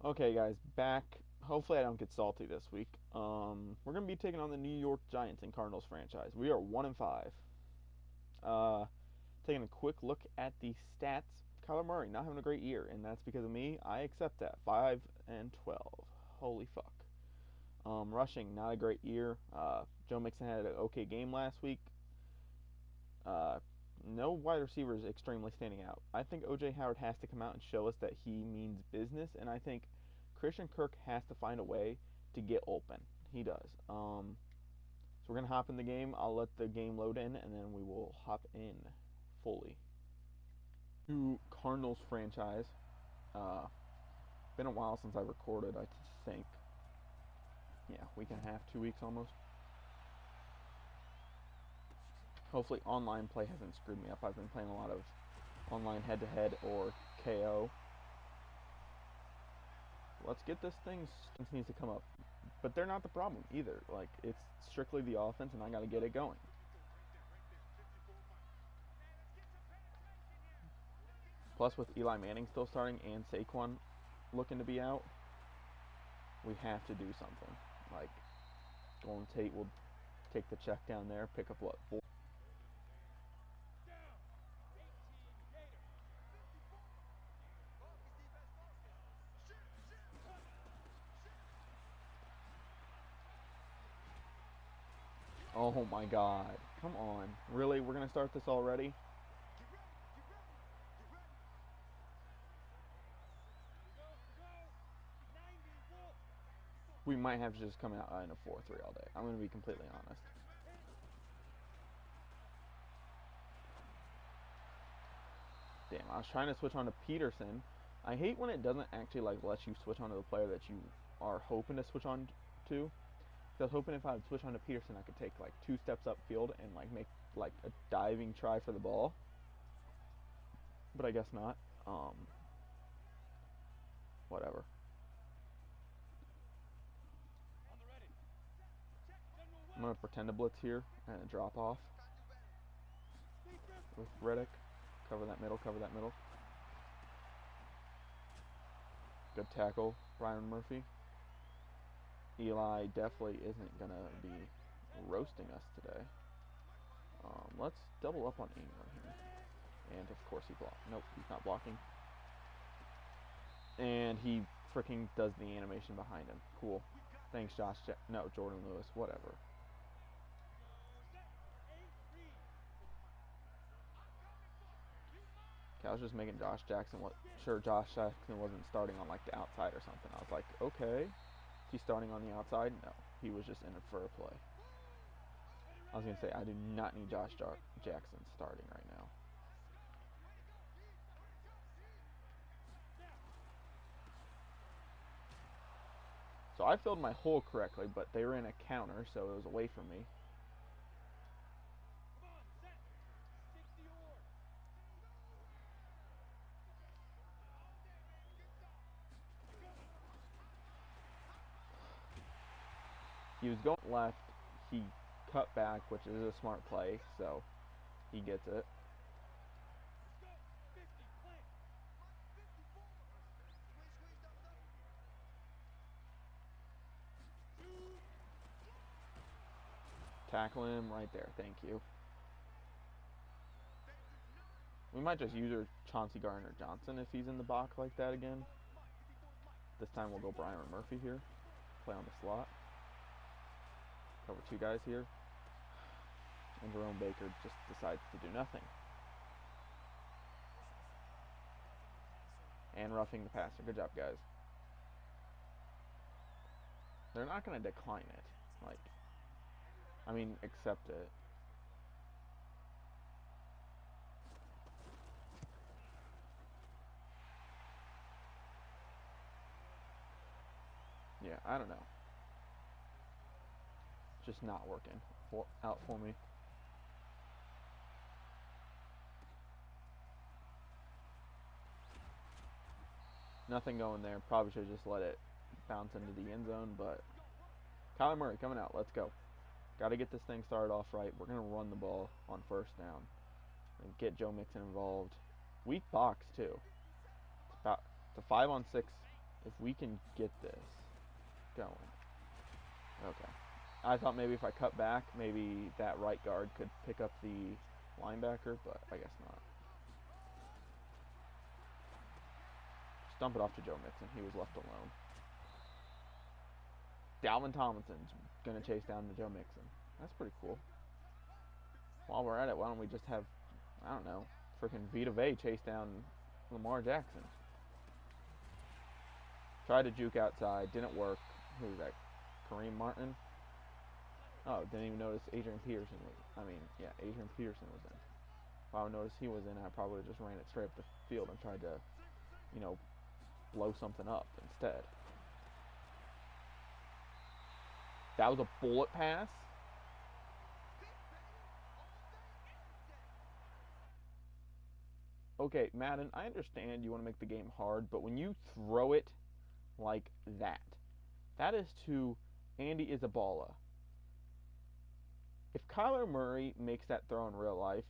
Okay, guys, back. Hopefully, I don't get salty this week. We're gonna be taking on the New York Giants and Cardinals franchise. We are 1-5. Uh, Taking a quick look at the stats. Kyler Murray not having a great year, and that's because of me. I accept that. 5-12. Holy fuck. Rushing not a great year. Joe Mixon had an okay game last week. Uh, no wide receivers extremely standing out. I think OJ Howard has to come out and show us that he means business, and I think Christian Kirk has to find a way to get open. He does. So we're gonna hop in the game. I'll let the game load in, and then we will hop in fully. To Cardinals franchise. Uh, Been a while since I recorded. I think, yeah, week and a half, 2 weeks almost. Hopefully, online play hasn't screwed me up. I've been playing a lot of online head-to-head or KO. Let's get this thing needs to come up. But they're not the problem either. Like, it's strictly the offense, and I got to get it going. Plus, with Eli Manning still starting and Saquon looking to be out, we have to do something. Like, Golden Tate will take the check down there, pick up what? Oh my god. Come on. Really? We're going to start this already? We might have to just come out in a 4-3 all day. I'm going to be completely honest. Damn, I was trying to switch on to Peterson. I hate when it doesn't actually like let you switch on to the player that you are hoping to switch on to. I was hoping if I would switch on to Peterson, I could take like 2 steps upfield and like make like a diving try for the ball. But I guess not. Whatever. I'm gonna pretend to blitz here and drop off with Reddick. Cover that middle. Cover that middle. Good tackle, Ryan Murphy. Eli definitely isn't gonna be roasting us today. Let's double up on Ingram here. And of course he blocked. Nope, he's not blocking. And he freaking does the animation behind him. Cool. Thanks, Josh. No, Jordan Lewis. Whatever. Okay, I was just making Josh Jackson. Sure, Josh Jackson wasn't starting on like the outside or something. I was like, okay, he's starting on the outside. No, he was just in it for a play. I was gonna say I do not need Josh Jackson starting right now. So I filled my hole correctly, but they were in a counter, so it was away from me. He was going left. He cut back, which is a smart play, so he gets it. Tackle him right there. Thank you. We might just use our Chauncey Gardner-Johnson if he's in the box like that again. This time we'll go Brian Murphy here. Play on the slot. Cover 2 guys here. And Jerome Baker just decides to do nothing. And roughing the passer. Good job, guys. They're not going to decline it. Like, I mean, accept it. Yeah, I don't know. Just not working out for me. Nothing going there. Probably should have just let it bounce into the end zone, but Kyler Murray coming out. Let's go. Got to get this thing started off right. We're going to run the ball on first down and get Joe Mixon involved. Weak box, too. It's a 5-on-6 If we can get this going. Okay. I thought maybe if I cut back, maybe that right guard could pick up the linebacker, but I guess not. Just dump it off to Joe Mixon. He was left alone. Dalvin Tomlinson's going to chase down the Joe Mixon. That's pretty cool. While we're at it, why don't we just have, I don't know, freaking Vita Vea chase down Lamar Jackson. Tried to juke outside, didn't work. Who was that? Kareem Martin? Oh, didn't even notice Adrian Peterson was, Adrian Peterson was in. If I would notice he was in, I probably just ran it straight up the field and tried to, blow something up instead. That was a bullet pass. Okay, Madden, I understand you want to make the game hard, but when you throw it like that, that is to Andy Isabella. If Kyler Murray makes that throw in real life,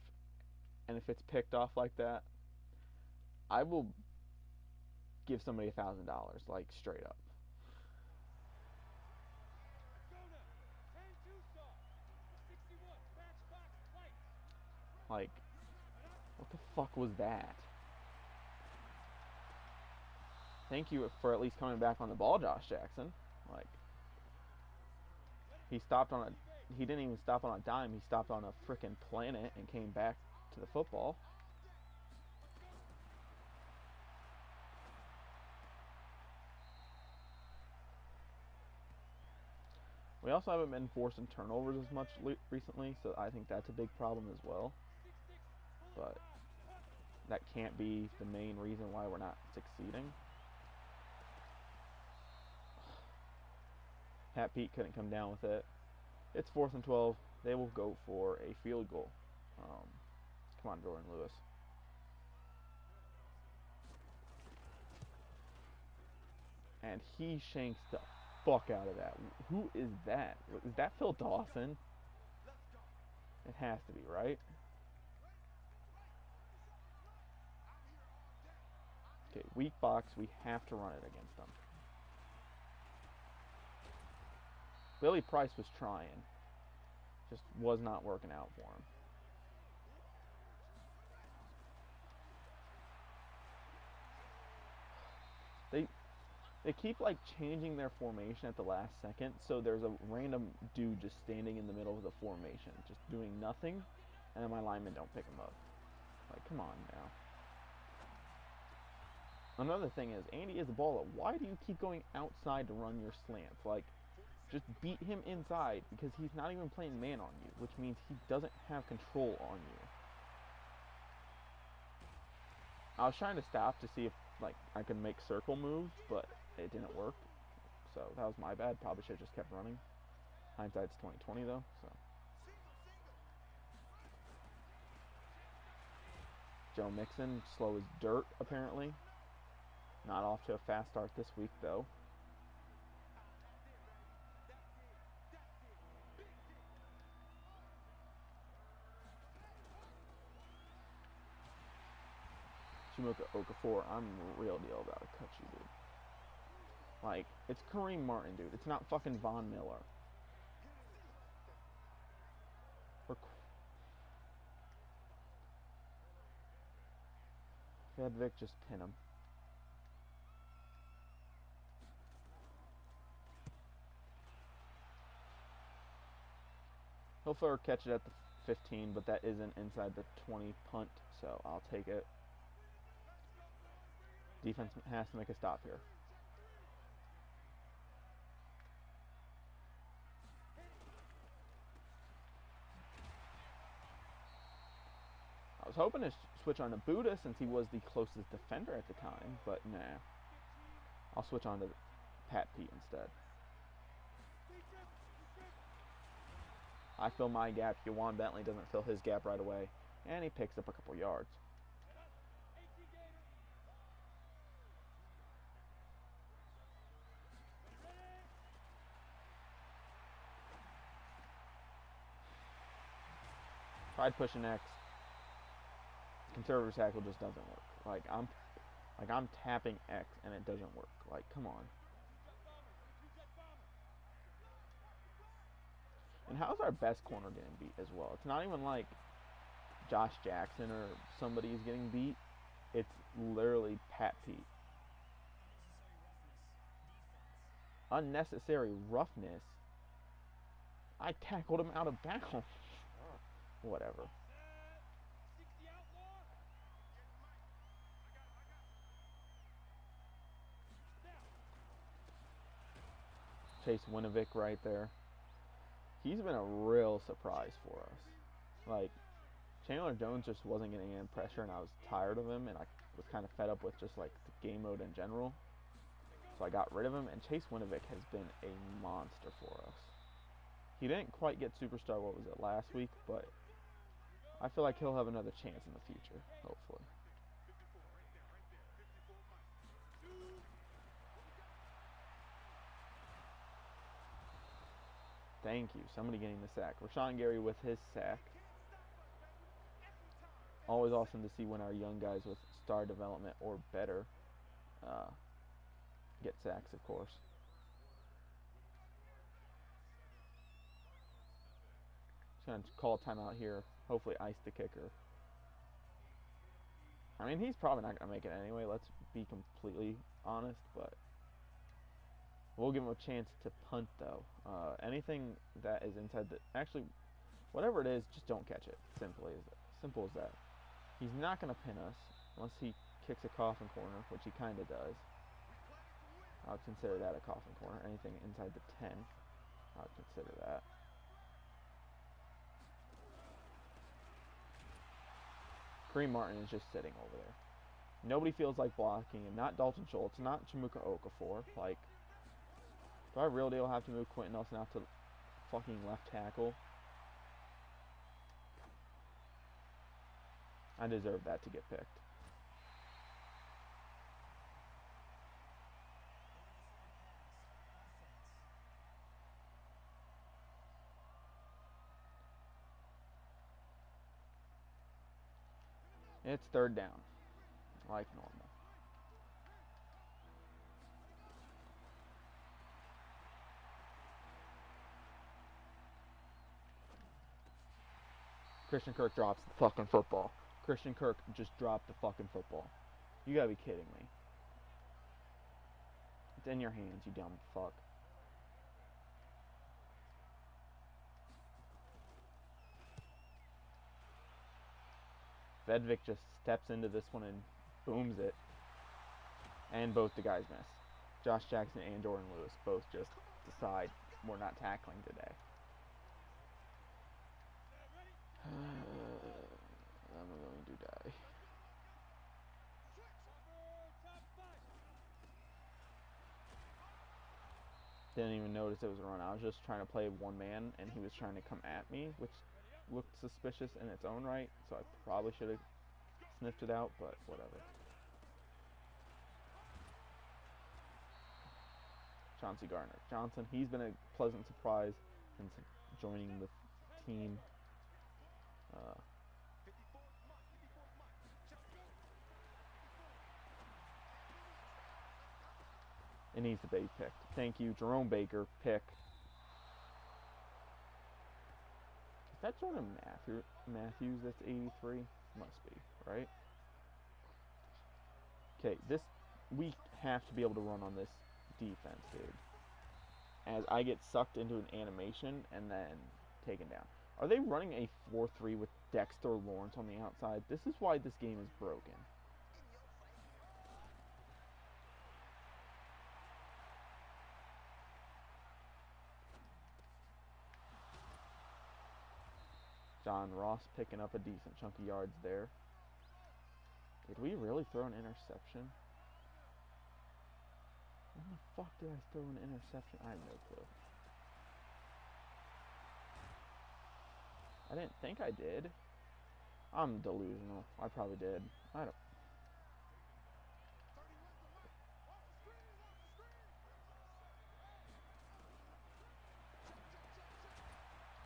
and if it's picked off like that, I will give somebody $1,000, like straight up. Like, what the fuck was that? Thank you for at least coming back on the ball, Josh Jackson. Like, he didn't even stop on a dime. He stopped on a frickin' planet and came back to the football. We also haven't been forcing turnovers as much recently, so I think that's a big problem as well. But that can't be the main reason why we're not succeeding. Pat Pete couldn't come down with it. It's 4th and 12. They will go for a field goal. Come on, Jordan Lewis. And he shanks the fuck out of that. Who is that? Is that Phil Dawson? It has to be, right? Okay, weak box. We have to run it against them. Billy Price was trying. Just was not working out for him. They keep like changing their formation at the last second, so there's a random dude just standing in the middle of the formation, just doing nothing, and then my linemen don't pick him up. Like, come on now. Another thing is, Andy Isabella, why do you keep going outside to run your slants? Like, just beat him inside, because he's not even playing man on you, which means he doesn't have control on you. I was trying to stop to see if, like, I could make circle moves, but it didn't work. So that was my bad. Probably should have just kept running. Hindsight's 20/20 though, so. Joe Mixon, slow as dirt, apparently. Not off to a fast start this week, though. Chumuka Okafor, I'm real deal about to cut you, dude. Like, it's Kareem Martin, dude. It's not fucking Von Miller. Fedvick, just pin him. He'll catch it at the 15, but that isn't inside the 20 punt, so I'll take it. Defense has to make a stop here. I was hoping to switch on to Buddha since he was the closest defender at the time, but nah. I'll switch on to Pat Pete instead. I fill my gap. Juwan Bentley doesn't fill his gap right away, and he picks up a couple yards. Tried pushing X. Conservative tackle just doesn't work. Like, Like, I'm tapping X and it doesn't work. Like, come on. And how's our best corner getting beat as well? It's not even like Josh Jackson or somebody's getting beat. It's literally Pat Pete. Unnecessary roughness. I tackled him out of bounds. Whatever. Chase Winovich right there. He's been a real surprise for us. Like, Chandler Jones just wasn't getting any pressure, and I was tired of him, and I was kind of fed up with just, like, the game mode in general. So I got rid of him, and Chase Winovich has been a monster for us. He didn't quite get superstar, what was it, last week, but I feel like he'll have another chance in the future, hopefully. Thank you. Somebody getting the sack. Rashawn Gary with his sack. Always awesome to see when our young guys with star development or better get sacks, of course. Just going to call a timeout here. Hopefully ice the kicker. I mean, he's probably not going to make it anyway. Let's be completely honest, but we'll give him a chance to punt, though. Anything that is inside the... Actually, whatever it is, just don't catch it. Simple as that. He's not going to pin us unless he kicks a coffin corner, which he kind of does. I would consider that a coffin corner. Anything inside the 10, I would consider that. Kareem Martin is just sitting over there. Nobody feels like blocking him. Not Dalton Schultz, not Chimuka Okafor. Like, do I real deal have to move Quentin Nelson out to fucking left tackle? I deserve that to get picked. It's third down, like normal. Christian Kirk drops the fucking football. Christian Kirk just dropped the fucking football. You gotta be kidding me. It's in your hands, you dumb fuck. Vedvik just steps into this one and booms it. And both the guys miss. Josh Jackson and Jordan Lewis both just decide we're not tackling today. I'm going to die. Didn't even notice it was a run. I was just trying to play one man, and he was trying to come at me, which looked suspicious in its own right, so I probably should have sniffed it out, but whatever. Chauncey Gardner-Johnson, he's been a pleasant surprise since joining the team. It needs to be picked. Thank you, Jerome Baker, pick. Is that Jordan Matthews that's 83? Must be, right? Okay, we have to be able to run on this defense, dude. As I get sucked into an animation and then taken down. Are they running a 4-3 with Dexter Lawrence on the outside? This is why this game is broken. John Ross picking up a decent chunk of yards there. Did we really throw an interception? When the fuck did I throw an interception? I have no clue. I didn't think I did. I'm delusional. I probably did. I don't.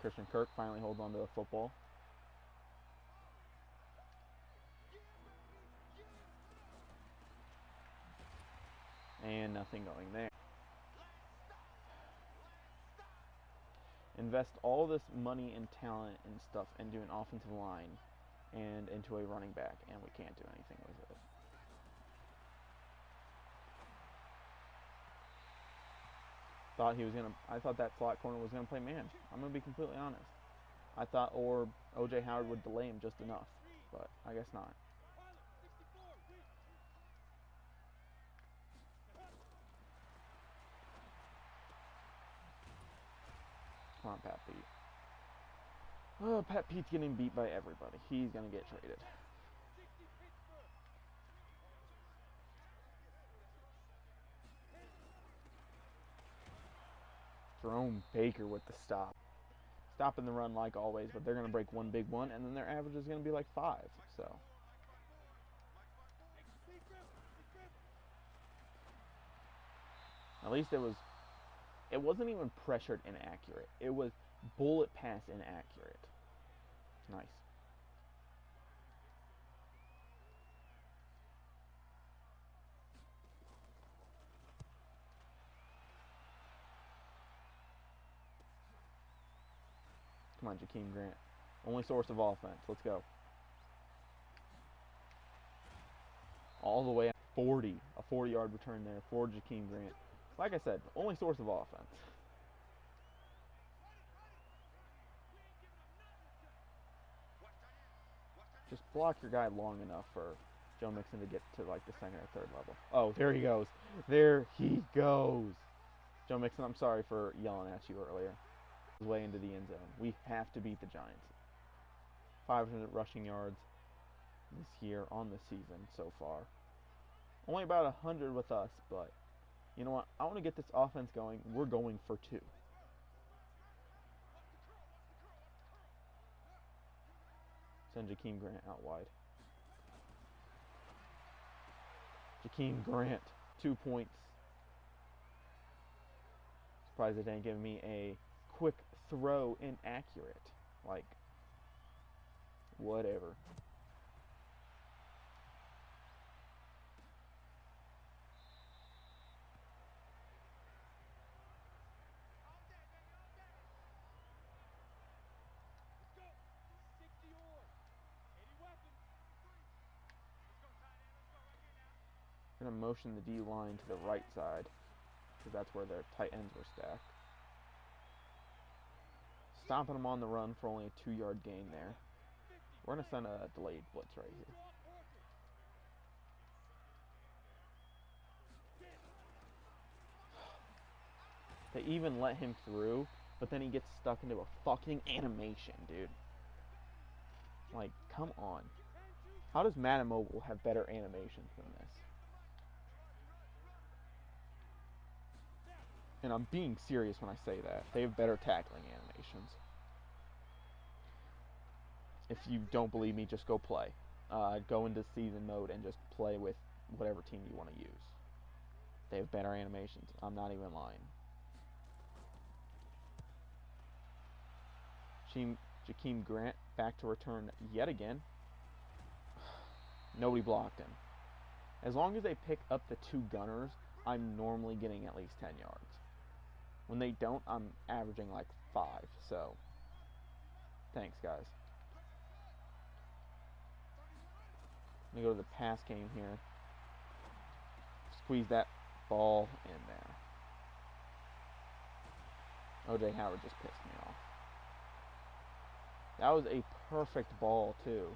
Christian Kirk finally holds on to the football. nothing going there. Invest all this money and talent and stuff into an offensive line and into a running back, and we can't do anything with it. I thought that slot corner was gonna play man. I'm gonna be completely honest. I thought or O.J. Howard would delay him just enough, but I guess not. Come on, Pat Pete. Oh, Pat Pete's getting beat by everybody. He's gonna get traded. Jerome Baker with the stop. Stopping the run like always, but they're going to break one big one, and then their average is going to be like 5. So at least it wasn't even pressured inaccurate. It was bullet pass inaccurate. Nice. Come on, Jakeem Grant. Only source of offense. Let's go. All the way at 40. A 40-yard return there for Jakeem Grant. Like I said, only source of offense. Just block your guy long enough for Joe Mixon to get to like the second or third level. Oh, there he goes. There he goes. Joe Mixon, I'm sorry for yelling at you earlier. Way into the end zone. We have to beat the Giants. 500 rushing yards this year on the season so far. Only about 100 with us, but you know what? I want to get this offense going. We're going for 2. Send Jakeem Grant out wide. Jakeem Grant, 2 points. Surprised they didn't give me a quick throw inaccurate. Like, whatever. I'm going to motion the D line to the right side because that's where their tight ends were stacked. Stomping them on the run for only a 2-yard gain there. We're going to send a delayed blitz right here. They even let him through, but then he gets stuck into a fucking animation, dude. Like, come on. How does Madden Mobile have better animations than this? And I'm being serious when I say that. They have better tackling animations. If you don't believe me, just go play. Go into season mode and just play with whatever team you want to use. They have better animations. I'm not even lying. Jakeem Grant back to return yet again. Nobody blocked him. As long as they pick up the 2 gunners, I'm normally getting at least 10 yards. When they don't, I'm averaging like 5. So, thanks, guys. Let me go to the pass game here. Squeeze that ball in there. O.J. Howard just pissed me off. That was a perfect ball, too.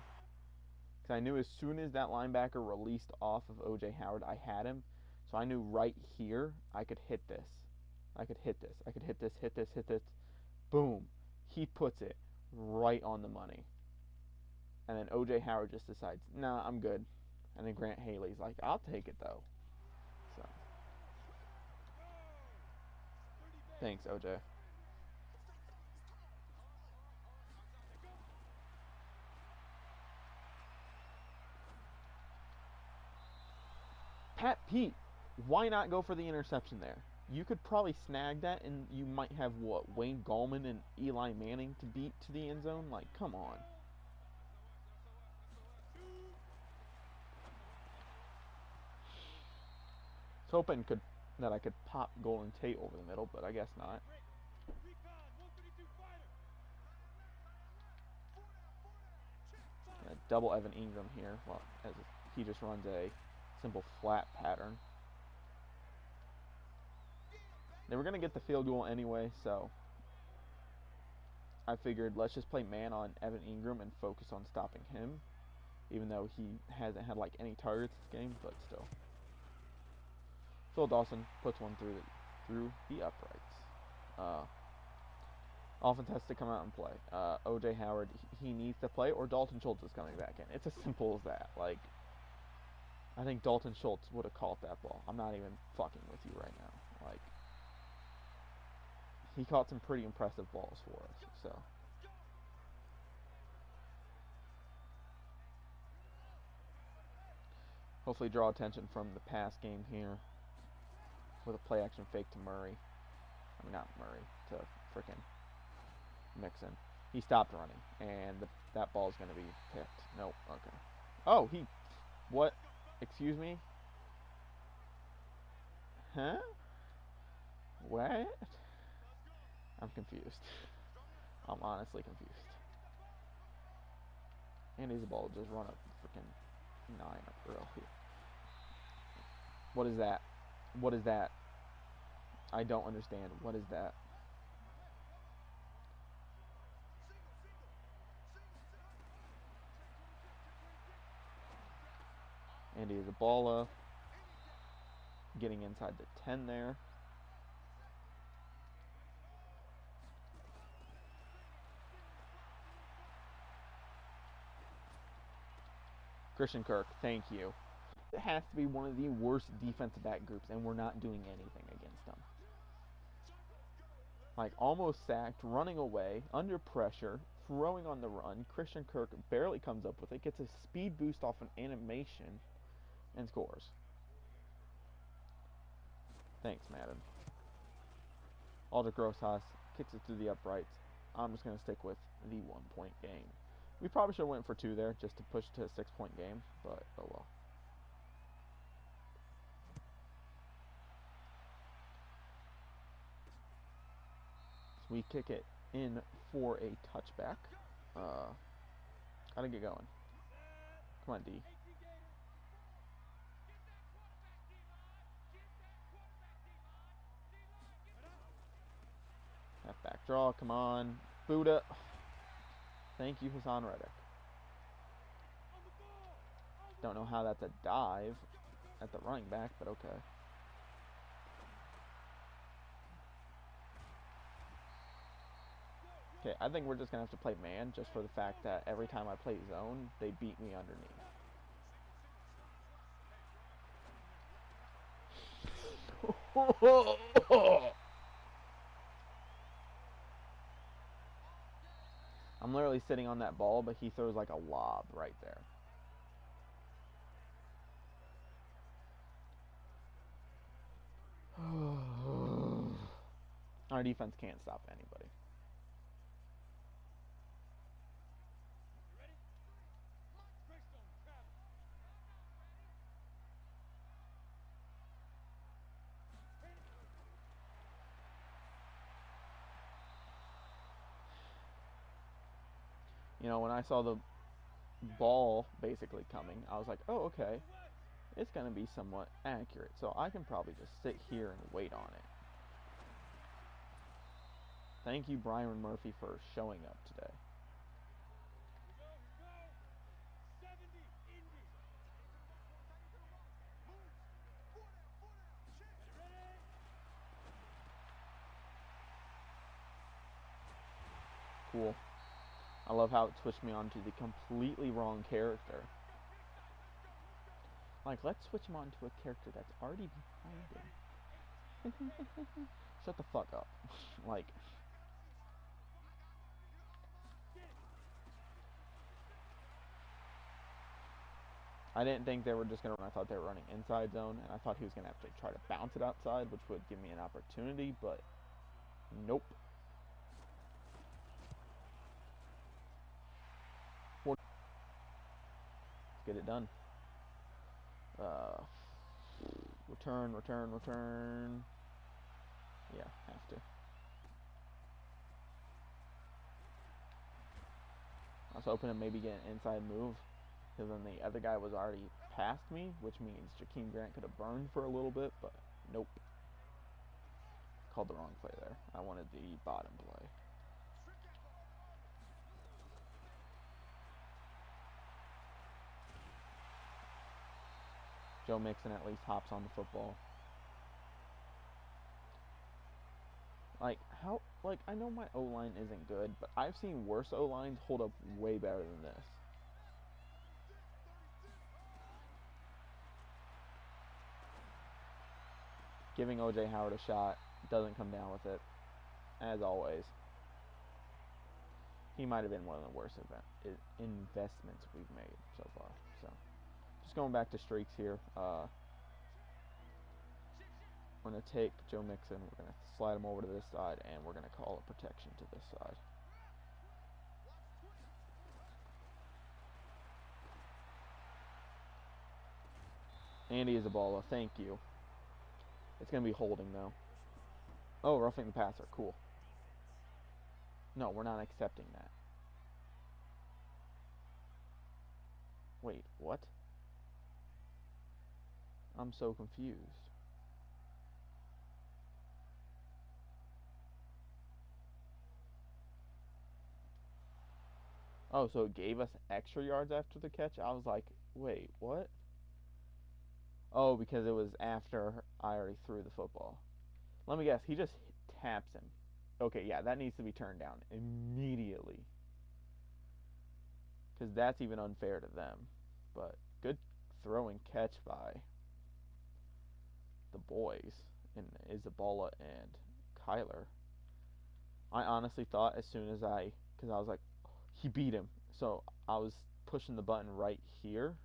Because I knew as soon as that linebacker released off of O.J. Howard, I had him. So I knew right here I could hit this. I could hit this. I could hit this, hit this, hit this. Boom. He puts it right on the money. And then O.J. Howard just decides, nah, I'm good. And then Grant Haley's like, I'll take it, though. So. Thanks, O.J. Pat Pete, why not go for the interception there? You could probably snag that, and you might have, what, Wayne Gallman and Eli Manning to beat to the end zone? Like, come on. Hoping could that I could pop Golden Tate over the middle, but I guess not. Double Evan Ingram here. Well, as he just runs a simple flat pattern. They were going to get the field goal anyway, so I figured let's just play man on Evan Ingram and focus on stopping him, even though he hasn't had like any targets this game, but still. Phil Dawson puts one through the uprights. Offense has to come out and play. O.J. Howard, he needs to play, or Dalton Schultz is coming back in. It's as simple as that. Like, I think Dalton Schultz would have caught that ball. I'm not even fucking with you right now. Like, he caught some pretty impressive balls for us. So, hopefully draw attention from the pass game here with a play action fake to Murray. I mean, not Murray, to frickin' Mixon. He stopped running, and that ball's going to be picked. Nope, okay. Oh, what? Excuse me? Huh? What? I'm confused. I'm honestly confused. And Isabel just run a freaking 9 up early. What is that? What is that? I don't understand. What is that? Andy Isabella getting inside the 10 there. Christian Kirk, thank you. It has to be one of the worst defensive back groups, and we're not doing anything against them. Like, almost sacked, running away, under pressure, throwing on the run. Christian Kirk barely comes up with it, gets a speed boost off an animation, and scores. Thanks, Madden. Aldrich Rosas kicks it through the uprights. I'm just going to stick with the 1-point game. We probably should have went for 2 there just to push to a 6-point game, but oh well. So we kick it in for a touchback. Gotta get going. Come on, D. That back draw, come on. Buddha. Thank you, Hassan Reddick. Don't know how that's a dive at the running back, but okay. Okay, I think we're just going to have to play man just for the fact that every time I play zone, they beat me underneath. I'm literally sitting on that ball, but he throws like a lob right there. Our defense can't stop anybody. You know, when I saw the ball basically coming, I was like, oh, okay. It's going to be somewhat accurate, so I can probably just sit here and wait on it. Thank you, Brian Murphy, for showing up today. Cool. I love how it switched me on to the completely wrong character. Like, let's switch him on to a character that's already behind him. Shut the fuck up. Like, I didn't think they were just going to run. I thought they were running inside zone, and I thought he was going to have to try to bounce it outside, which would give me an opportunity, but nope. Let's get it done. Return, return, return. Yeah, have to. I was hoping to maybe get an inside move, because then the other guy was already past me, which means Jakeem Grant could have burned for a little bit, but nope. Called the wrong play there. I wanted the bottom play. Joe Mixon at least hops on the football. I know my O-line isn't good, but I've seen worse O-lines hold up way better than this. Giving O.J. Howard a shot, doesn't come down with it, as always. He might have been one of the worst investments we've made so far. So, just going back to streaks here. We're going to take Joe Mixon, we're going to slide him over to this side, and we're going to call a protection to this side. Andy Isabella, thank you. It's going to be holding, though. Oh, roughing the passer, cool. No, we're not accepting that. Wait, what? I'm so confused. Oh, so it gave us extra yards after the catch? I was like, wait, what? Oh, because it was after I already threw the football. Let me guess, he just taps him. Okay, yeah, that needs to be turned down immediately. Because that's even unfair to them. But good throw and catch by the boys in Isabella and Kyler. I honestly thought as soon as because I was like, he beat him. So I was pushing the button right here.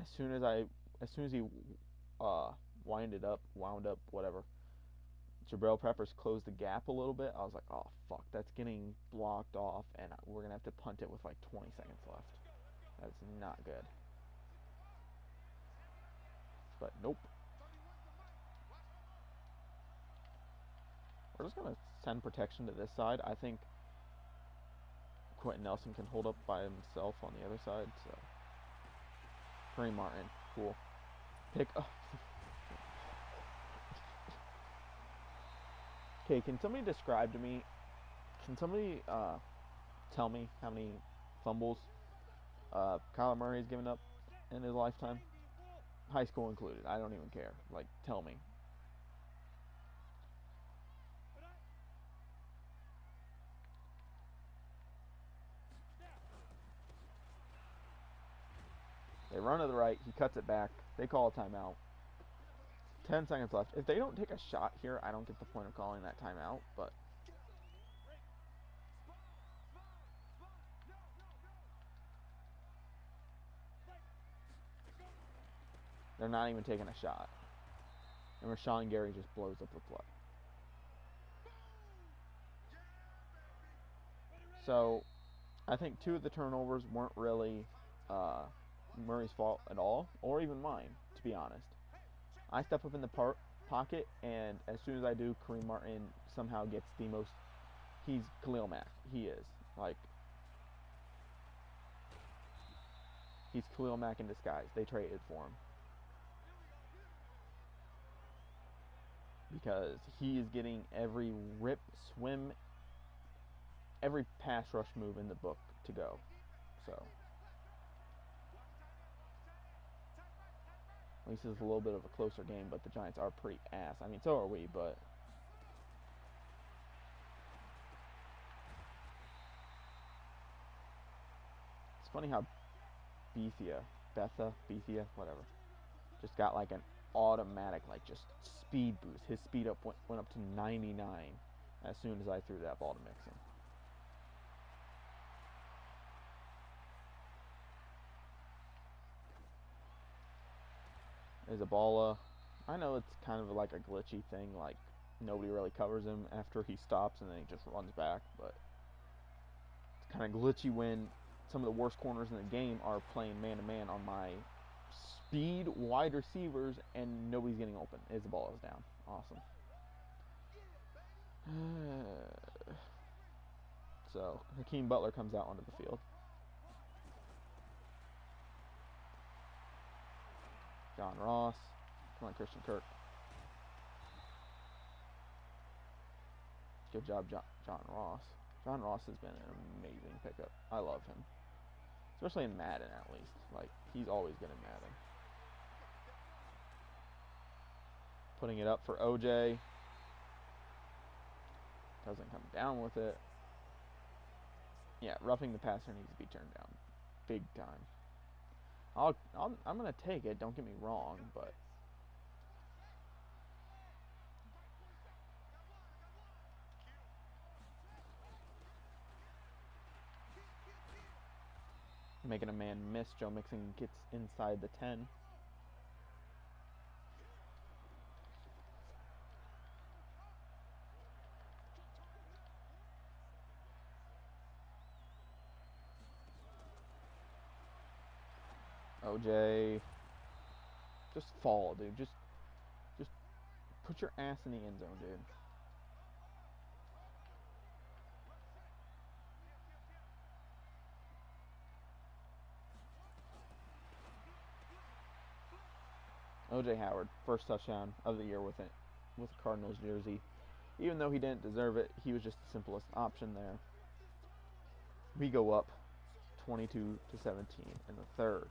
As soon as he wound up, whatever. Jabril Peppers closed the gap a little bit. I was like, oh fuck, that's getting blocked off, and we're gonna have to punt it with like 20 seconds left. That's not good. But nope. We're just gonna send protection to this side. I think Quentin Nelson can hold up by himself on the other side. So Kareem Martin, cool. Pick up. Okay, can somebody describe to me? Can somebody tell me how many fumbles Kyler Murray has given up in his lifetime? High school included. I don't even care. Like, tell me. They run to the right. He cuts it back. They call a timeout. 10 seconds left. If they don't take a shot here, I don't get the point of calling that timeout, but they're not even taking a shot. And Rashawn Gary just blows up the play. So, I think 2 of the turnovers weren't really Murray's fault at all, or even mine, to be honest. I step up in the pocket, and as soon as I do, Kareem Martin somehow gets the most. He's Khalil Mack. He is. Like, he's Khalil Mack in disguise. They traded for him. Because he is getting every rip, swim, every pass rush move in the book to go. So, at least it's a little bit of a closer game, but the Giants are pretty ass. I mean, so are we, but it's funny how Bethia, whatever, just got like an automatic, like, just speed boost. His speed went up to 99 as soon as I threw that ball to Mixon. Isabella, I know it's kind of like a glitchy thing, like nobody really covers him after he stops and then he just runs back, but it's kind of glitchy when some of the worst corners in the game are playing man-to-man on my speed wide receivers, and nobody's getting open as the ball is down. Awesome. So, Hakeem Butler comes out onto the field. John Ross. Come on, Christian Kirk. Good job, John Ross. John Ross has been an amazing pickup. I love him. Especially in Madden, at least. Like, he's always good in Madden. Putting it up for OJ. Doesn't come down with it. Yeah, roughing the passer needs to be turned down. Big time. I'm going to take it, don't get me wrong, but... Making a man miss. Joe Mixon gets inside the 10. OJ, just fall, dude. Just put your ass in the end zone, dude. OJ Howard, first touchdown of the year with the Cardinals jersey. Even though he didn't deserve it, he was just the simplest option there. We go up 22-17 in the third.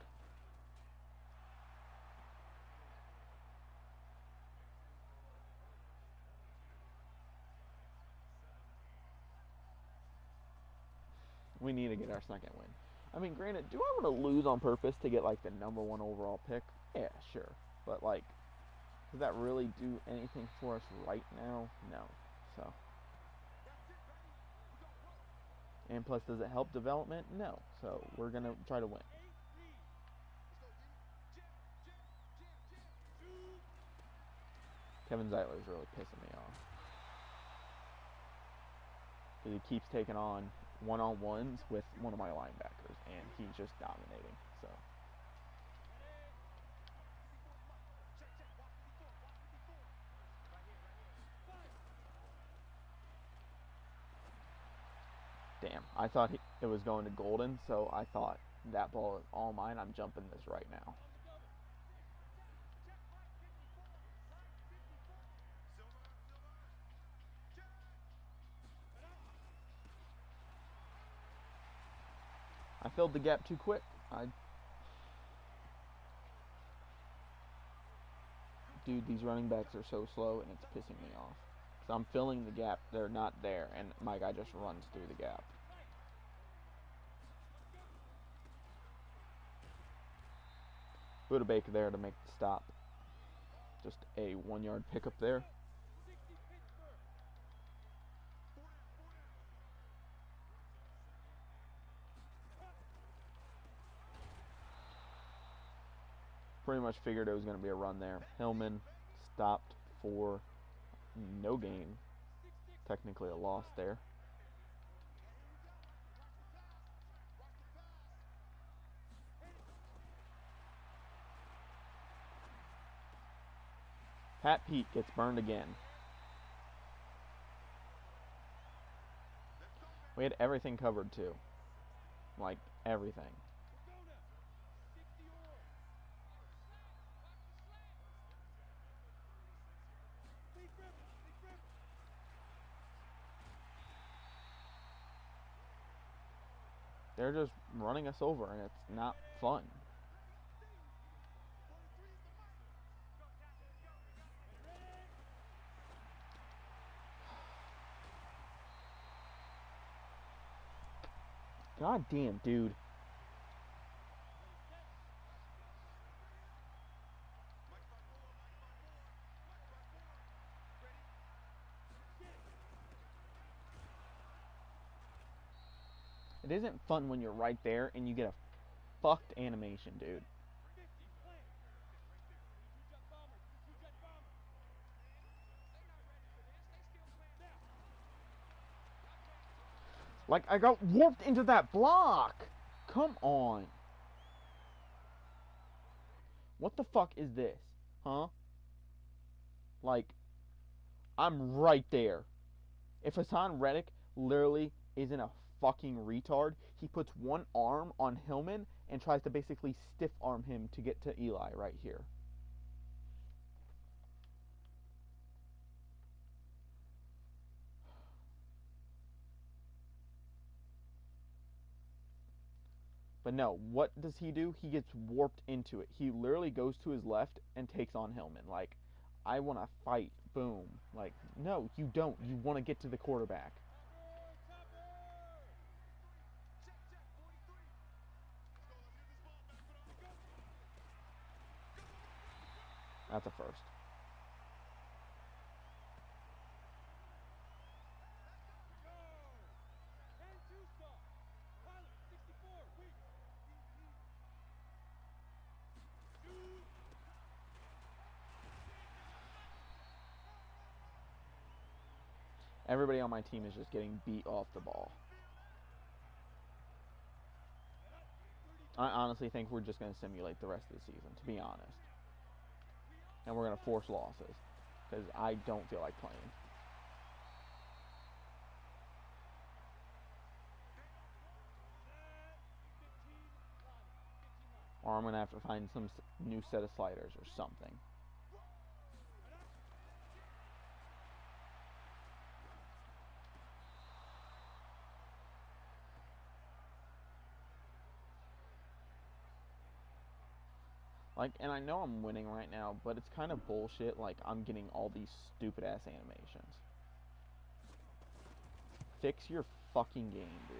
We need to get our second win. I mean, granted, do I want to lose on purpose to get, like, the #1 overall pick? Yeah, sure. But, like, does that really do anything for us right now? No. So. And plus, does it help development? No. So, we're going to try to win. Kevin Zeitler is really pissing me off. Because he keeps taking on one-on-ones with one of my linebackers, and he's just dominating. So. Damn, I thought it was going to Golden, so I thought that ball is all mine. I'm jumping this right now. I filled the gap too quick. Dude, these running backs are so slow, and it's pissing me off. So I'm filling the gap. They're not there, and my guy just runs through the gap. Buda Baker there to make the stop. Just a 1-yard pickup there. Pretty much figured it was going to be a run there. Hillman stopped for no gain. Technically a loss there. Pat Pete gets burned again. We had everything covered too. Like, everything. They're just running us over, and it's not fun. God damn, dude. It isn't fun when you're right there and you get a fucked animation, dude. Like, I got warped into that block. Come on. What the fuck is this? Huh? Like, I'm right there. If Hassan Reddick literally isn't a fucking retard, he puts one arm on Hillman and tries to basically stiff arm him to get to Eli right here. But no, what does he do? He gets warped into it. He literally goes to his left and takes on Hillman. Like, I want to fight. Boom. Like, no, you don't. You want to get to the quarterback. That's a first. Everybody on my team is just getting beat off the ball. I honestly think we're just going to simulate the rest of the season, to be honest. And we're going to force losses, because I don't feel like playing. Or I'm going to have to find some new set of sliders or something. Like, and I know I'm winning right now, but it's kind of bullshit. Like, I'm getting all these stupid-ass animations. Fix your fucking game, dude.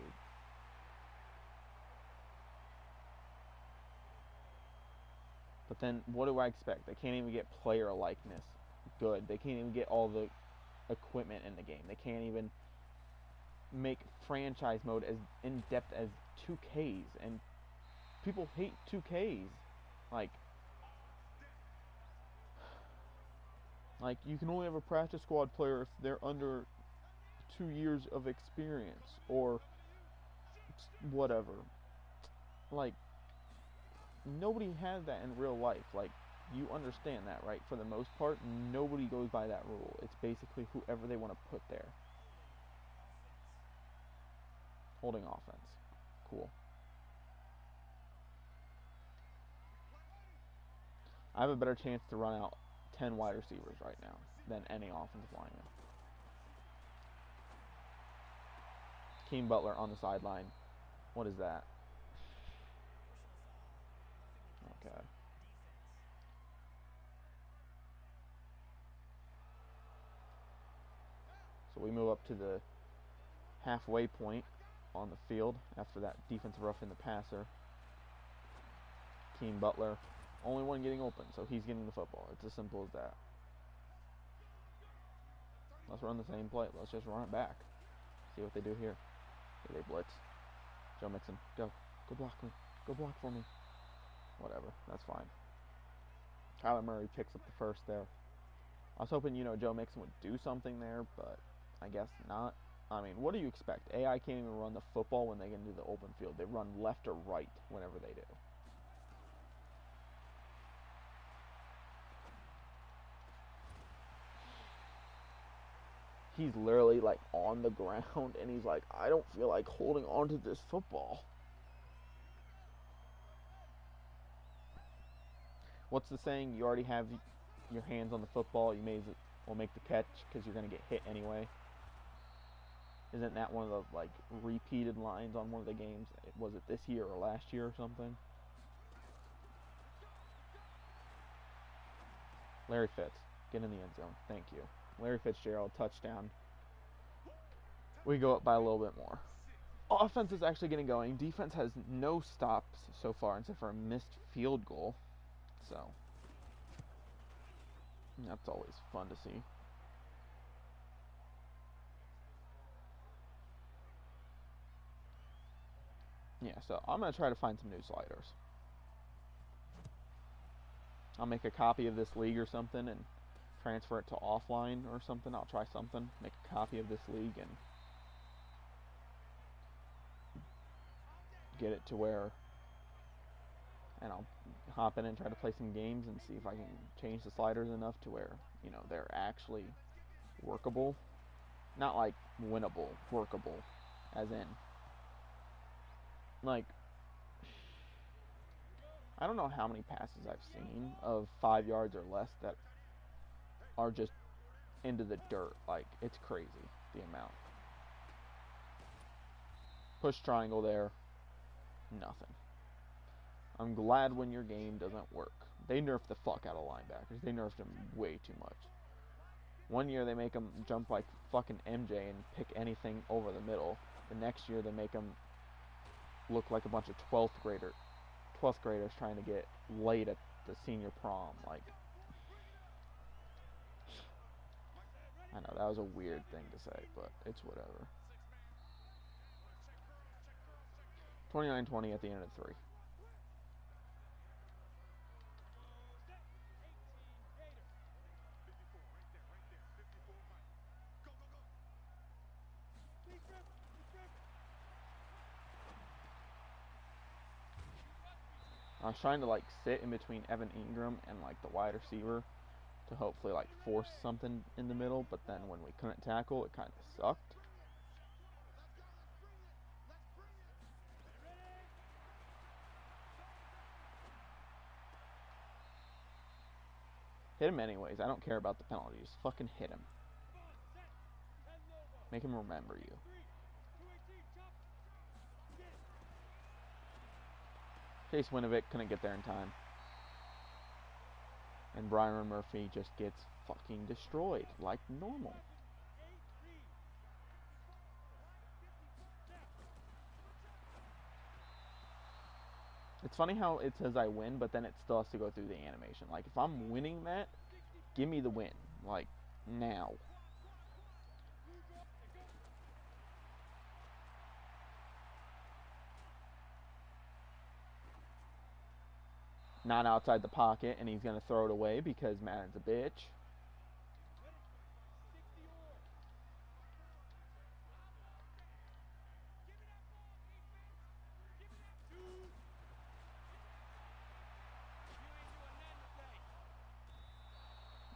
But then, what do I expect? They can't even get player likeness good. They can't even get all the equipment in the game. They can't even make franchise mode as in-depth as 2Ks. And people hate 2Ks. Like, you can only have a practice squad player if they're under 2 years of experience, or whatever. Like, nobody has that in real life. Like, you understand that, right? For the most part, nobody goes by that rule. It's basically whoever they want to put there. Holding offense. Cool. I have a better chance to run out 10 wide receivers right now than any offensive lineman. Keem Butler on the sideline. What is that? Okay. So we move up to the halfway point on the field after that defensive roughing the passer. Keem Butler, only one getting open, so he's getting the football. It's as simple as that. Let's run the same play. Let's just run it back. See what they do here. Here they blitz. Joe Mixon, go. Go block me. Go block for me. Whatever. That's fine. Kyler Murray picks up the first there. I was hoping, Joe Mixon would do something there, but I guess not. I mean, what do you expect? AI can't even run the football when they get into the open field. They run left or right whenever they do. He's literally, like, on the ground, and he's like, I don't feel like holding on to this football. What's the saying? You already have your hands on the football. You may as well make the catch because you're going to get hit anyway. Isn't that one of the, like, repeated lines on one of the games? Was it this year or last year or something? Larry Fitz, get in the end zone. Thank you. Larry Fitzgerald, touchdown. We go up by a little bit more. Offense is actually getting going. Defense has no stops so far except for a missed field goal. So, that's always fun to see. Yeah, so I'm going to try to find some new sliders. I'll make a copy of this league or something and transfer it to offline or something. I'll try something. Make a copy of this league and get it to where and I'll hop in and try to play some games and see if I can change the sliders enough to where, you know, they're actually workable. Not like winnable, workable. As in, like, I don't know how many passes I've seen of 5 yards or less that are just into the dirt. Like, it's crazy, the amount. Push triangle there. Nothing. I'm glad when your game doesn't work. They nerfed the fuck out of linebackers. They nerfed them way too much. One year they make them jump like fucking MJ and pick anything over the middle. The next year they make them look like a bunch of 12th graders trying to get laid at the senior prom. Like, I know that was a weird thing to say, but it's whatever. 29-20 at the end of 3. I was trying to like sit in between Evan Ingram and like the wide receiver to hopefully like force something in the middle, but then when we couldn't tackle, it kind of sucked. Hit him anyways. I don't care about the penalties. Fucking hit him. Make him remember you. Chase Winovich couldn't get there in time. And Byron Murphy just gets fucking destroyed like normal. It's funny how it says I win, but then it still has to go through the animation. Like, if I'm winning that, give me the win. Like, now. Not outside the pocket, and he's going to throw it away because Madden's a bitch.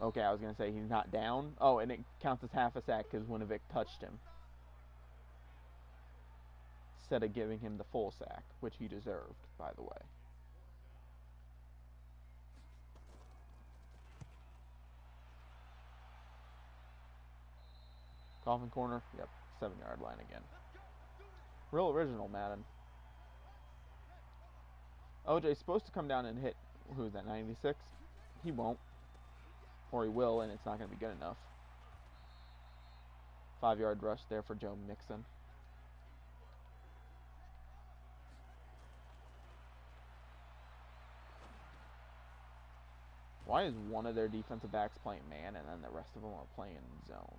Okay, I was going to say he's not down. Oh, and it counts as half a sack because Winovich touched him. Instead of giving him the full sack, which he deserved, by the way. Coffin corner, yep, 7-yard line again. Real original, Madden. OJ's supposed to come down and hit, who's that, 96? He won't. Or he will, and it's not going to be good enough. 5-yard rush there for Joe Mixon. Why is one of their defensive backs playing man and then the rest of them are playing zone?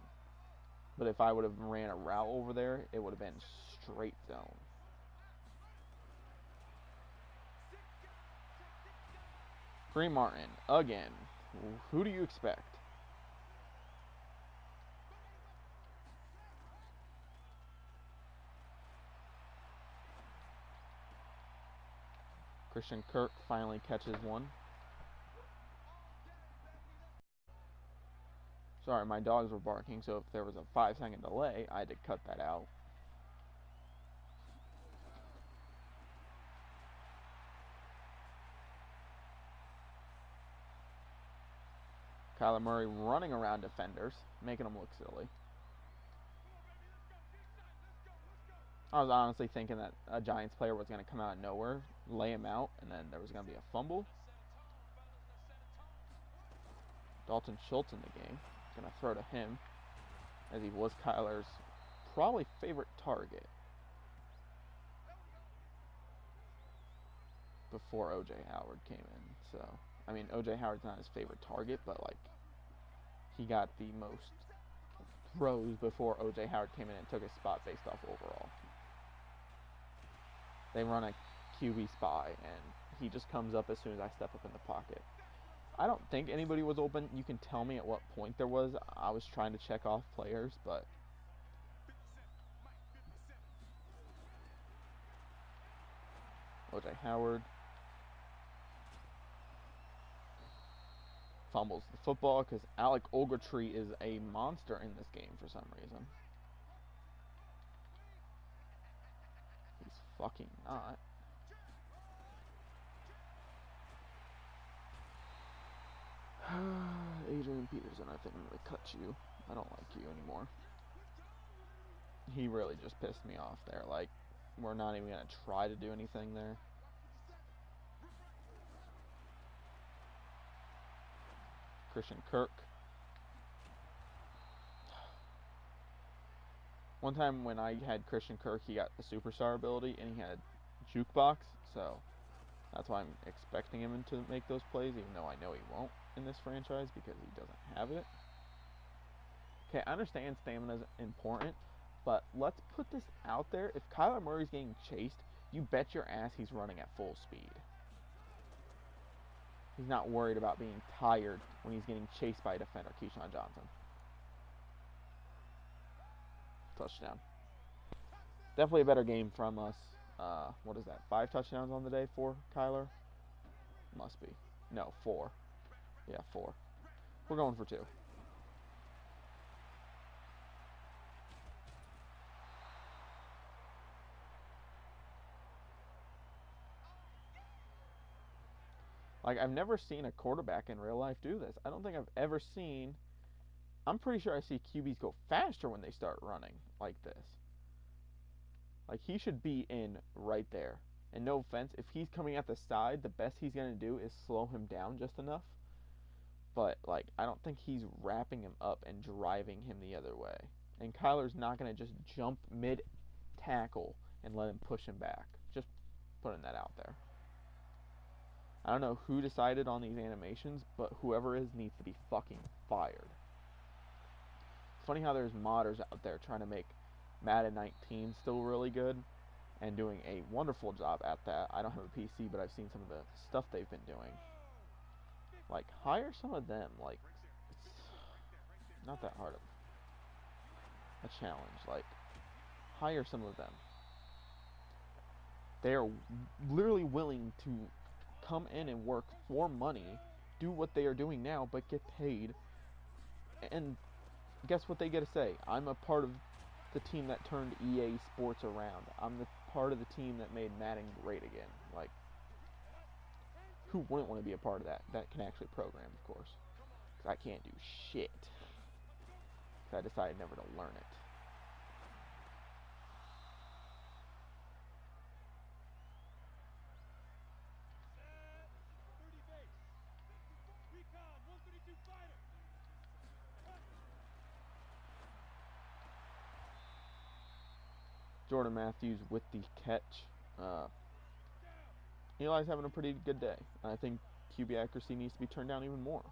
But if I would have ran a route over there, it would have been straight zone. Kareem Martin, again. Who do you expect? Christian Kirk finally catches one. Sorry, my dogs were barking, so if there was a 5-second delay, I had to cut that out. Kyler Murray running around defenders, making them look silly. I was honestly thinking that a Giants player was going to come out of nowhere, lay him out, and then there was going to be a fumble. Dalton Schultz in the game. Going to throw to him, as he was Kyler's probably favorite target before O.J. Howard came in. So, I mean, O.J. Howard's not his favorite target, but, like, he got the most throws before O.J. Howard came in and took his spot based off overall. They run a QB spy, and he just comes up as soon as I step up in the pocket. I don't think anybody was open. You can tell me at what point there was. I was trying to check off players, but O.J. Howard. fumbles the football because Alec Ogletree is a monster in this game for some reason. He's fucking not. Adrian Peterson, I think I'm going to cut you. I don't like you anymore. He really just pissed me off there. Like, we're not even going to try to do anything there. Christian Kirk. One time when I had Christian Kirk, he got the superstar ability, and he had jukebox, so that's why I'm expecting him to make those plays, even though I know he won't in this franchise because he doesn't have it. Okay, I understand stamina is important, but let's put this out there. If Kyler Murray's getting chased, you bet your ass he's running at full speed. He's not worried about being tired when he's getting chased by a defender, Keyshawn Johnson. Touchdown. Definitely a better game from us. What is that? 5 touchdowns on the day for Kyler? Must be. No, 4. Yeah, 4. We're going for 2. Like, I've never seen a quarterback in real life do this. I don't think I've ever seen... I'm pretty sure I see QBs go faster when they start running like this. Like, he should be in right there. And no offense, if he's coming at the side, the best he's going to do is slow him down just enough. But, like, I don't think he's wrapping him up and driving him the other way. And Kyler's not going to just jump mid-tackle and let him push him back. Just putting that out there. I don't know who decided on these animations, but whoever is needs to be fucking fired. It's funny how there's modders out there trying to make Madden 19 still really good and doing a wonderful job at that. I don't have a PC, but I've seen some of the stuff they've been doing. Like, hire some of them. Like, it's not that hard of a challenge. Like, hire some of them. They are literally willing to come in and work for money, do what they are doing now, but get paid. And guess what they get to say? I'm a part of the team that turned EA Sports around. I'm the part of the team that made Madden great again. Like, who wouldn't want to be a part of that? That can actually program, of course. Because I can't do shit. Because I decided never to learn it. Jordan Matthews with the catch. Eli's having a pretty good day. I think QB accuracy needs to be turned down even more.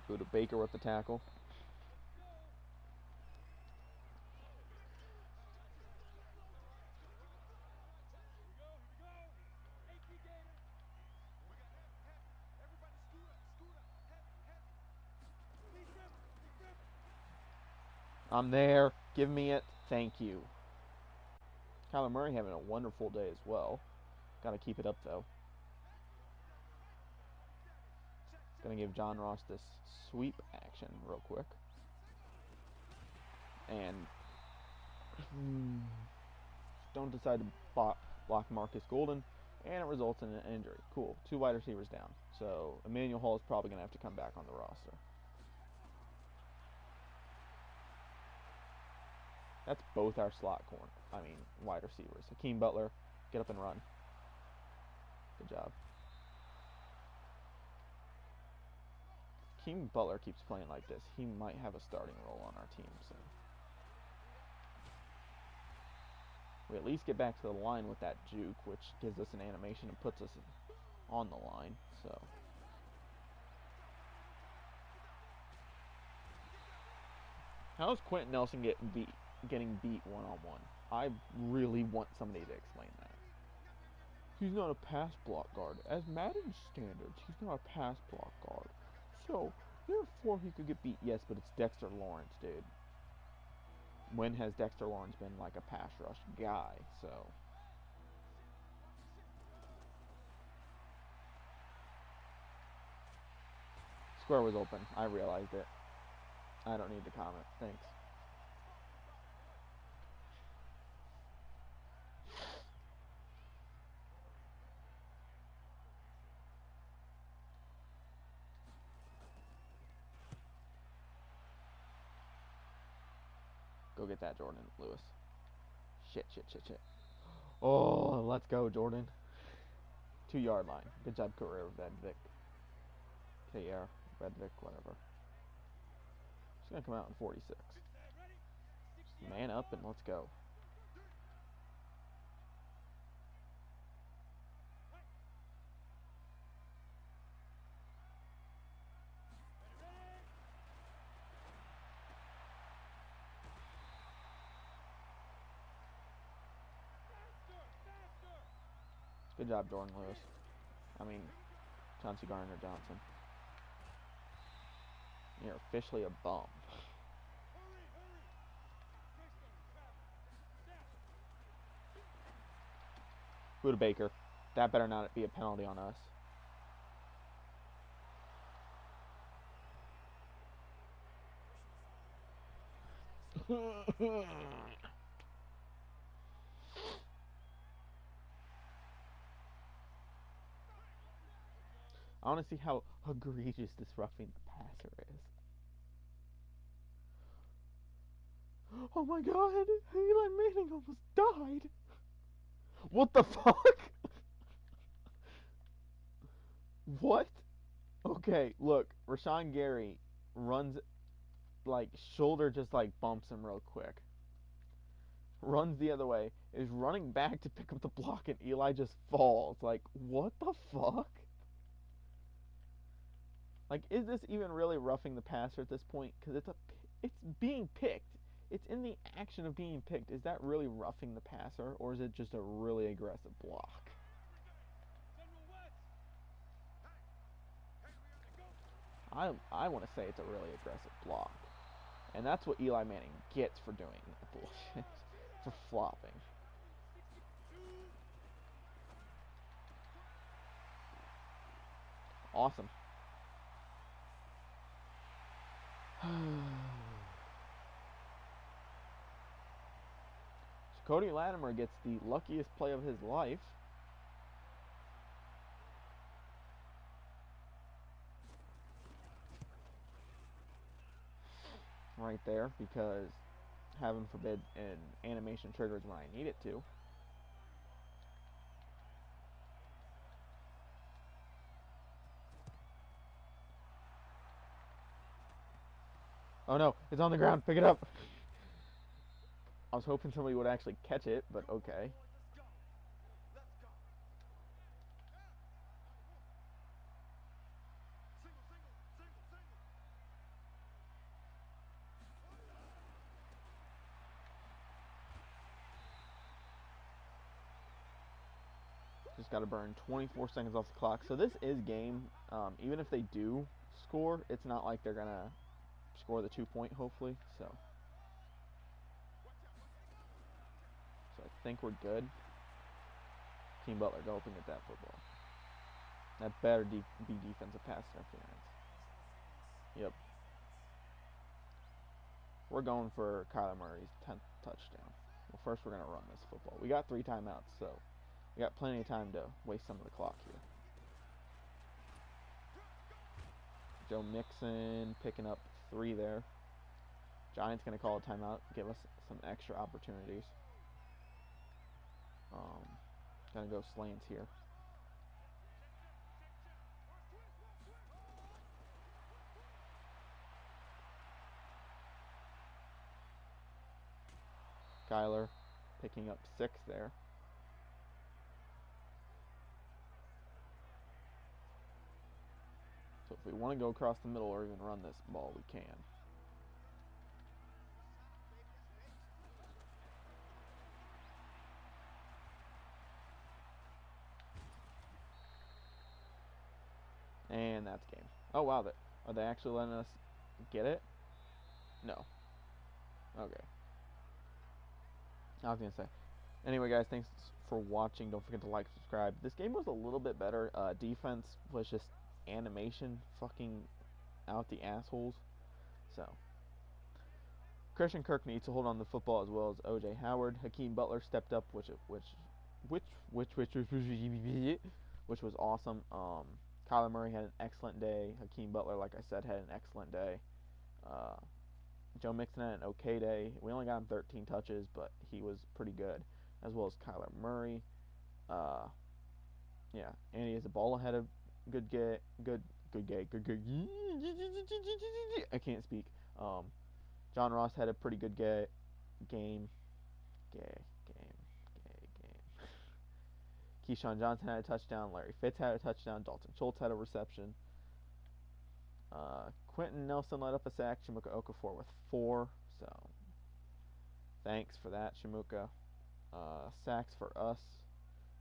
Go to Baker with the tackle. I'm there. Give me it. Thank you. Kyler Murray having a wonderful day as well. Got to keep it up, though. Going to give John Ross this sweep action real quick. And don't decide to block Marcus Golden. And it results in an injury. Cool. 2 wide receivers down. So Emmanuel Hall is probably going to have to come back on the roster. That's both our wide receivers. Hakeem Butler, get up and run. Good job. Hakeem Butler keeps playing like this. He might have a starting role on our team soon. We at least get back to the line with that juke, which gives us an animation and puts us on the line. So. How is Quentin Nelson getting beat one-on-one? I really want somebody to explain that. He's not a pass block guard. As Madden standards, he's not a pass block guard. So, therefore he could get beat. Yes, but it's Dexter Lawrence, dude. When has Dexter Lawrence been like a pass rush guy? So, Square was open. I realized it. I don't need to comment. Thanks. Go get that, Jordan Lewis. Shit. Oh, let's go, Jordan. 2-yard line. Good job, career, Redvick. KR, Redvick, whatever. He's going to come out in 46. Just man up and let's go. Good job, Jordan Lewis. Chauncey Gardner-Johnson. You're officially a bum. Buda Baker. That better not be a penalty on us. I want to see how egregious this roughing the passer is. Oh my god, Eli Manning almost died. What the fuck? What? Okay, look, Rashawn Gary runs, shoulder just bumps him real quick. Runs the other way, is running back to pick up the block, and Eli just falls. What the fuck? Is this even really roughing the passer at this point? Because it's being picked. It's in the action of being picked. Is that really roughing the passer, or is it just a really aggressive block? I want to say it's a really aggressive block. And that's what Eli Manning gets for doing that bullshit. For flopping. Awesome. Cody Latimer gets the luckiest play of his life. Right there, because heaven forbid an animation triggers when I need it to. Oh no, it's on the ground, pick it up. I was hoping somebody would actually catch it, but okay. Just got to burn 24 seconds off the clock. So this is game. Even if they do score, it's not like they're going to score the 2-point, hopefully. So I think we're good. Team Butler, go up and get that football. That better be defensive pass interference. Yep. We're going for Kyler Murray's 10th touchdown. Well, first we're going to run this football. We got 3 timeouts, so we got plenty of time to waste some of the clock here. Joe Mixon picking up 3 there. Giants going to call a timeout, give us some extra opportunities. Going to go slants here. Kyler picking up 6 there. So if we want to go across the middle or even run this ball, we can. And that's game. Oh wow, are they actually letting us get it? No. Okay. I was going to say. Anyway, guys, thanks for watching. Don't forget to like, subscribe. This game was a little bit better. Defense was just animation fucking out the assholes. So Christian Kirk needs to hold on to the football as well as O.J. Howard. Hakeem Butler stepped up, which was awesome. Kyler Murray had an excellent day. Hakeem Butler, like I said, had an excellent day. Joe Mixon had an okay day. We only got him 13 touches, but he was pretty good, as well as Kyler Murray. Yeah, Andy Isabella had a good day. I can't speak. John Ross had a pretty good game. Keyshawn Johnson had a touchdown. Larry Fitz had a touchdown. Dalton Schultz had a reception. Quentin Nelson let up a sack. Shimuka Okafor with 4. So thanks for that, Shimuka. Sacks for us.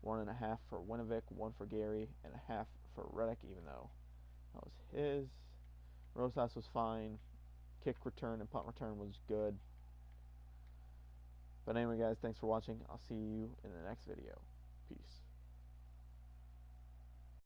1.5 for Winovich, 1 for Gary, and a half for Reddick, even though that was his. Rosas was fine. Kick return and punt return was good. But anyway, guys, thanks for watching. I'll see you in the next video. Peace.